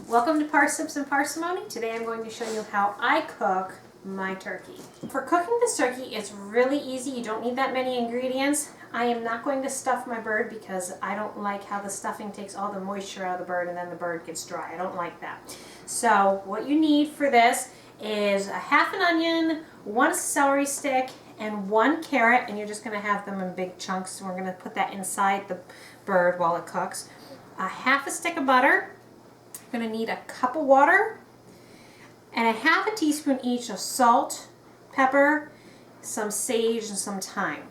Welcome to Parsnips and Parsimony. Today I'm going to show you how I cook my turkey. For cooking this turkey, it's really easy. You don't need that many ingredients. I am not going to stuff my bird because I don't like how the stuffing takes all the moisture out of the bird and then the bird gets dry. I don't like that. So what you need for this is a half an onion, 1 celery stick, and 1 carrot, and you're just going to have them in big chunks. So we're going to put that inside the bird while it cooks. A half a stick of butter. You're going to need a cup of water and a half a teaspoon each of salt, pepper, some sage, and some thyme.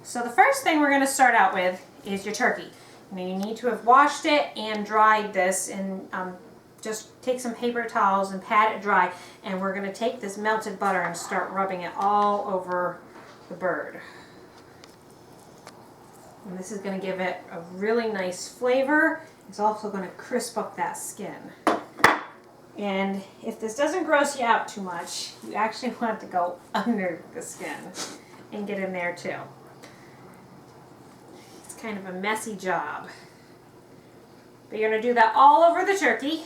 So the first thing we're going to start out with is your turkey. You need to have washed it and dried this, and just take some paper towels and pat it dry, and we're going to take this melted butter and start rubbing it all over the bird. And this is going to give it a really nice flavor. It's also going to crisp up that skin. And if this doesn't gross you out too much, you actually want it to go under the skin and get in there too. It's kind of a messy job. But you're going to do that all over the turkey.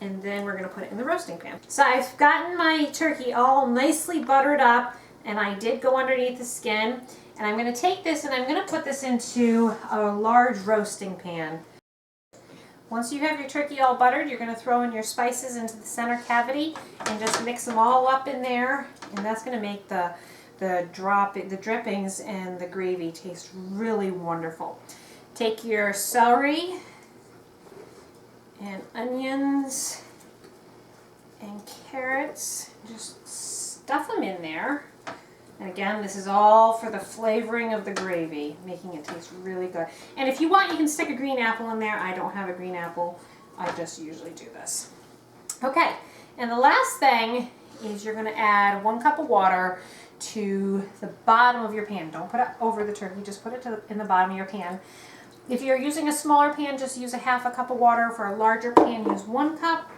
And then we're going to put it in the roasting pan. So I've gotten my turkey all nicely buttered up, and I did go underneath the skin. And I'm going to take this and I'm going to put this into a large roasting pan. Once you have your turkey all buttered, you're going to throw in your spices into the center cavity and just mix them all up in there. And that's going to make the drippings and the gravy taste really wonderful. Take your celery and onions and carrots, just stuff them in there. And again, this is all for the flavoring of the gravy, making it taste really good. And if you want, you can stick a green apple in there. I don't have a green apple. I just usually do this. Okay, and the last thing is you're going to add 1 cup of water to the bottom of your pan. Don't put it over the turkey, just put it in the bottom of your pan. If you're using a smaller pan, just use a half a cup of water. For a larger pan, use 1 cup.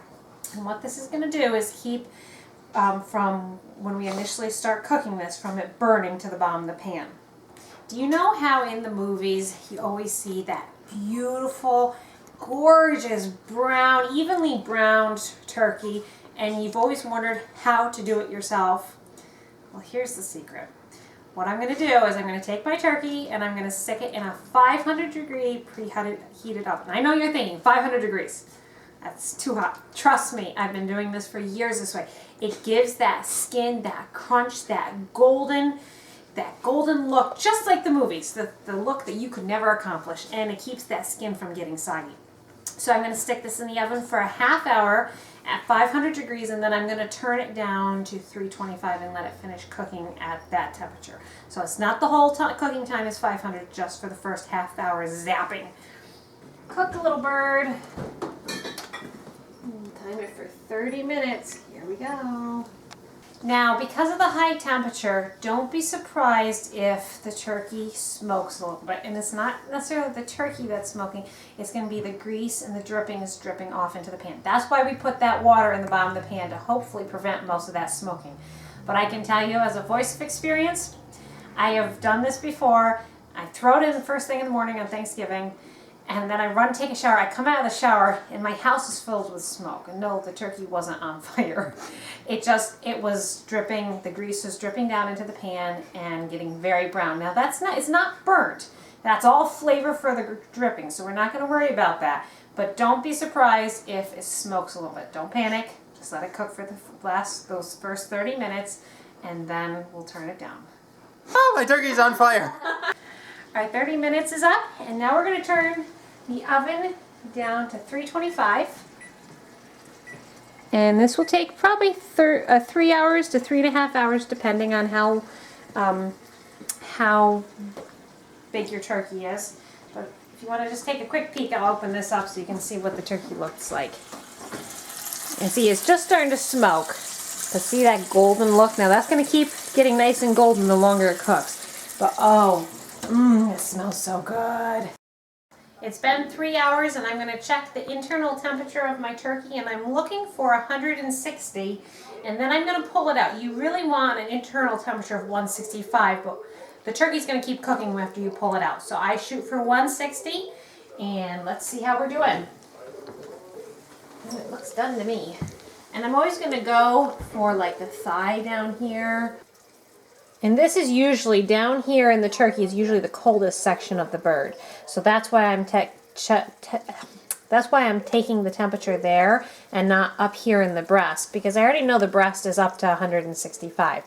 And what this is going to do is keep from when we initially start cooking this, from it burning to the bottom of the pan. Do you know how in the movies you always see that beautiful, gorgeous, brown, evenly browned turkey, and you've always wondered how to do it yourself? Well, here's the secret. What I'm going to do is I'm going to take my turkey and I'm going to stick it in a 500-degree preheated oven. I know you're thinking 500 degrees. That's too hot. Trust me, I've been doing this for years this way. It gives that skin, that crunch, that golden look, just like the movies, the look that you could never accomplish, and it keeps that skin from getting soggy. So I'm going to stick this in the oven for a half hour at 500 degrees, and then I'm going to turn it down to 325 and let it finish cooking at that temperature. So it's not the whole cooking time is 500, just for the first half hour zapping. Cook the little bird. Time it for 30 minutes. Here we go. Now, because of the high temperature, don't be surprised if the turkey smokes a little bit. And it's not necessarily the turkey that's smoking. It's going to be the grease and the drippings dripping off into the pan. That's why we put that water in the bottom of the pan, to hopefully prevent most of that smoking. But I can tell you, as a voice of experience, I have done this before. I throw it in the first thing in the morning on Thanksgiving, and then I run, take a shower. I come out of the shower, and my house is filled with smoke. And no, the turkey wasn't on fire. It was dripping, the grease was dripping down into the pan and getting very brown. Now it's not burnt. That's all flavor for the dripping, so we're not going to worry about that. But don't be surprised if it smokes a little bit. Don't panic. Just let it cook for those first 30 minutes, and then we'll turn it down. Oh, my turkey's on fire! All right, 30 minutes is up, and now we're going to turn the oven down to 325. And this will take probably 3 hours to 3.5 hours, depending on how big your turkey is. But if you want to just take a quick peek, I'll open this up so you can see what the turkey looks like. And see, it's just starting to smoke. But see that golden look? Now that's going to keep getting nice and golden the longer it cooks. But oh, it smells so good. It's been 3 hours, and I'm going to check the internal temperature of my turkey, and I'm looking for 160, and then I'm going to pull it out. You really want an internal temperature of 165, but the turkey's going to keep cooking after you pull it out. So I shoot for 160, and let's see how we're doing. Looks done to me. And I'm always gonna go for like the thigh down here. And this is usually down here in the turkey is usually the coldest section of the bird. So that's why I'm taking the temperature there and not up here in the breast, because I already know the breast is up to 165.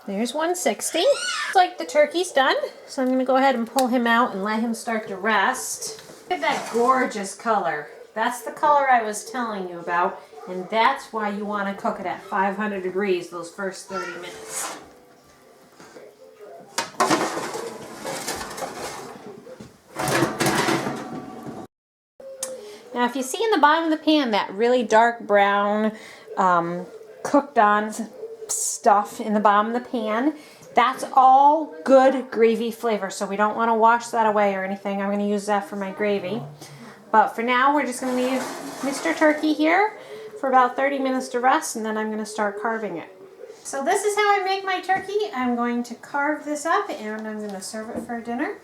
There's 160. Looks like the turkey's done. So I'm gonna go ahead and pull him out and let him start to rest. Look at that gorgeous color. That's the color I was telling you about, and that's why you want to cook it at 500 degrees those first 30 minutes. Now if you see in the bottom of the pan that really dark brown cooked on stuff in the bottom of the pan, that's all good gravy flavor, so we don't want to wash that away or anything. I'm going to use that for my gravy. But for now, we're just going to leave Mr. Turkey here for about 30 minutes to rest, and then I'm going to start carving it. So this is how I make my turkey. I'm going to carve this up, and I'm going to serve it for dinner.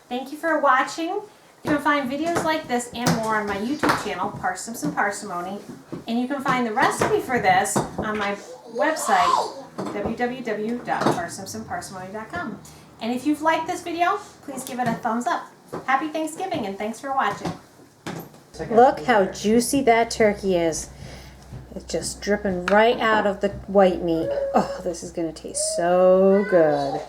Thank you for watching. You can find videos like this and more on my YouTube channel, Parsnips and Parsimony. And you can find the recipe for this on my website, www.parsnipsandparsimony.com. And if you've liked this video, please give it a thumbs up. Happy Thanksgiving, and thanks for watching. Look how juicy that turkey is. It's just dripping right out of the white meat. Oh, this is going to taste so good.